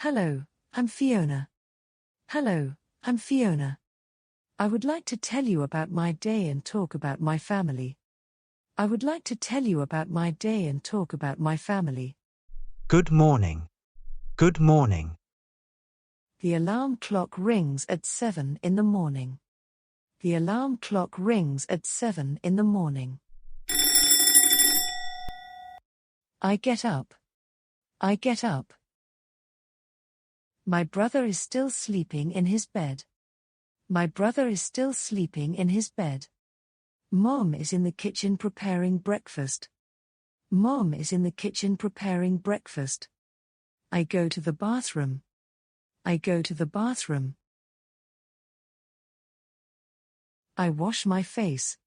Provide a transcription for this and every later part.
Hello, I'm Fiona. Hello, I'm Fiona. I would like to tell you about my day and talk about my family. I would like to tell you about my day and talk about my family. Good morning. Good morning. The alarm clock rings at 7 in the morning. The alarm clock rings at 7 in the morning. I get up. I get up. My brother is still sleeping in his bed. My brother is still sleeping in his bed. Mom is in the kitchen preparing breakfast. Mom is in the kitchen preparing breakfast. I go to the bathroom. I go to the bathroom. I wash my face.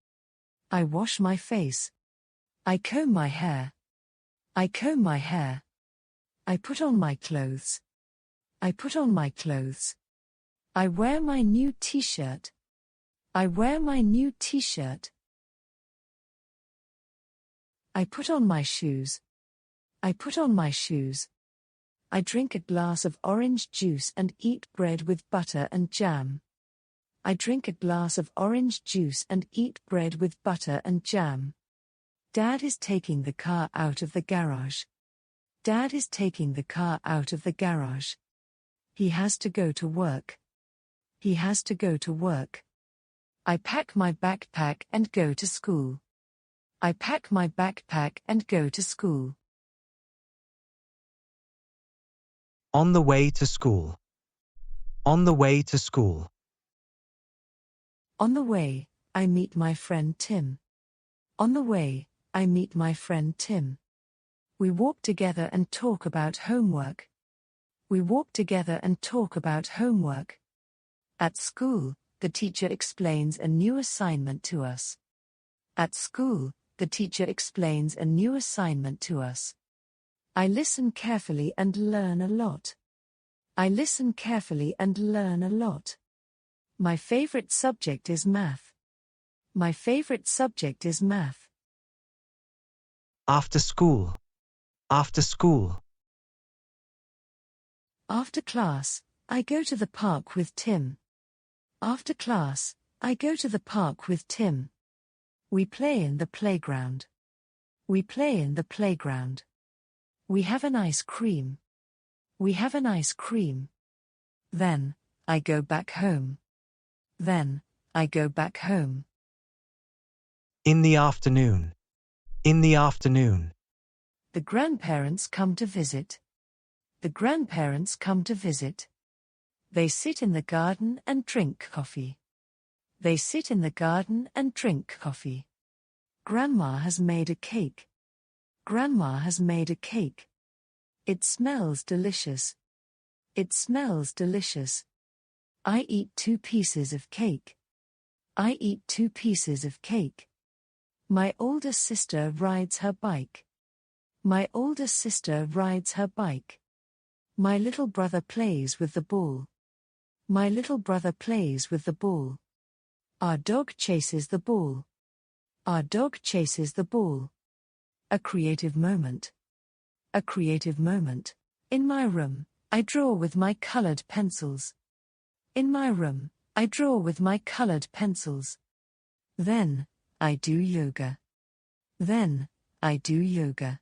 I wash my face. I comb my hair. I comb my hair. I put on my clothes. I put on my clothes. I wear my new t-shirt. I wear my new t-shirt. I put on my shoes. I put on my shoes. I drink a glass of orange juice and eat bread with butter and jam. I drink a glass of orange juice and eat bread with butter and jam. Dad is taking the car out of the garage. Dad is taking the car out of the garage. He has to go to work. He has to go to work. I pack my backpack and go to school. I pack my backpack and go to school. On the way to school. On the way to school. On the way, I meet my friend Tim. On the way, I meet my friend Tim. We walk together and talk about homework. We walk together and talk about homework. At school, the teacher explains a new assignment to us. At school, the teacher explains a new assignment to us. I listen carefully and learn a lot. I listen carefully and learn a lot. My favorite subject is math. My favorite subject is math. After school. After school. After class, I go to the park with Tim. After class, I go to the park with Tim. We play in the playground. We play in the playground. We have an ice cream. We have an ice cream. Then, I go back home. Then, I go back home. In the afternoon. In the afternoon. The grandparents come to visit. The grandparents come to visit. They sit in the garden and drink coffee. They sit in the garden and drink coffee. Grandma has made a cake. Grandma has made a cake. It smells delicious. It smells delicious. I eat 2 pieces of cake. I eat 2 pieces of cake. My older sister rides her bike. My older sister rides her bike. My little brother plays with the ball. My little brother plays with the ball. Our dog chases the ball. Our dog chases the ball. A creative moment. A creative moment. In my room, I draw with my colored pencils. In my room, I draw with my colored pencils. Then, I do yoga. Then, I do yoga.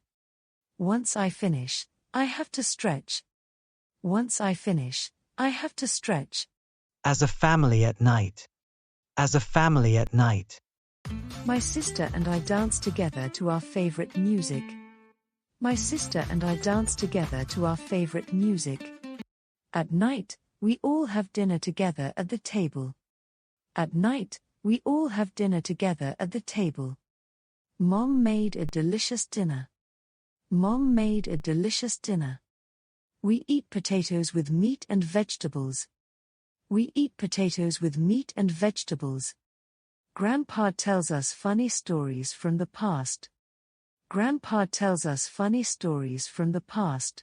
Once I finish, I have to stretch. Once I finish, I have to stretch. As a family at night. As a family at night. My sister and I dance together to our favorite music. My sister and I dance together to our favorite music. At night, we all have dinner together at the table. At night, we all have dinner together at the table. Mom made a delicious dinner. Mom made a delicious dinner. We eat potatoes with meat and vegetables. We eat potatoes with meat and vegetables. Grandpa tells us funny stories from the past. Grandpa tells us funny stories from the past.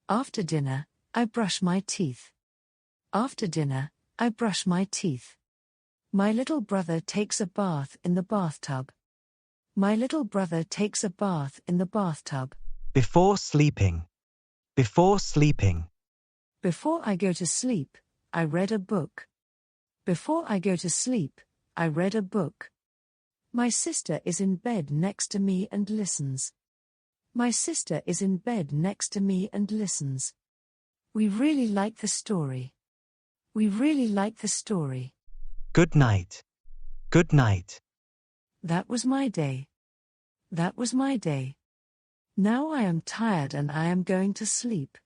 After dinner, I brush my teeth. After dinner, I brush my teeth. My little brother takes a bath in the bathtub. My little brother takes a bath in the bathtub. Before sleeping. Before sleeping. Before I go to sleep, I read a book. Before I go to sleep, I read a book. My sister is in bed next to me and listens. My sister is in bed next to me and listens. We really like the story. We really like the story. Good night. Good night. That was my day. That was my day. Now I am tired and I am going to sleep.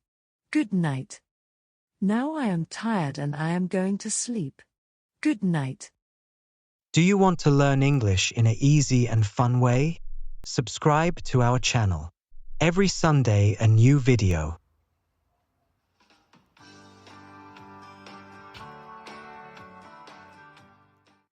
Good night. Now I am tired and I am going to sleep. Good night. Do you want to learn English in an easy and fun way? Subscribe to our channel. Every Sunday, a new video.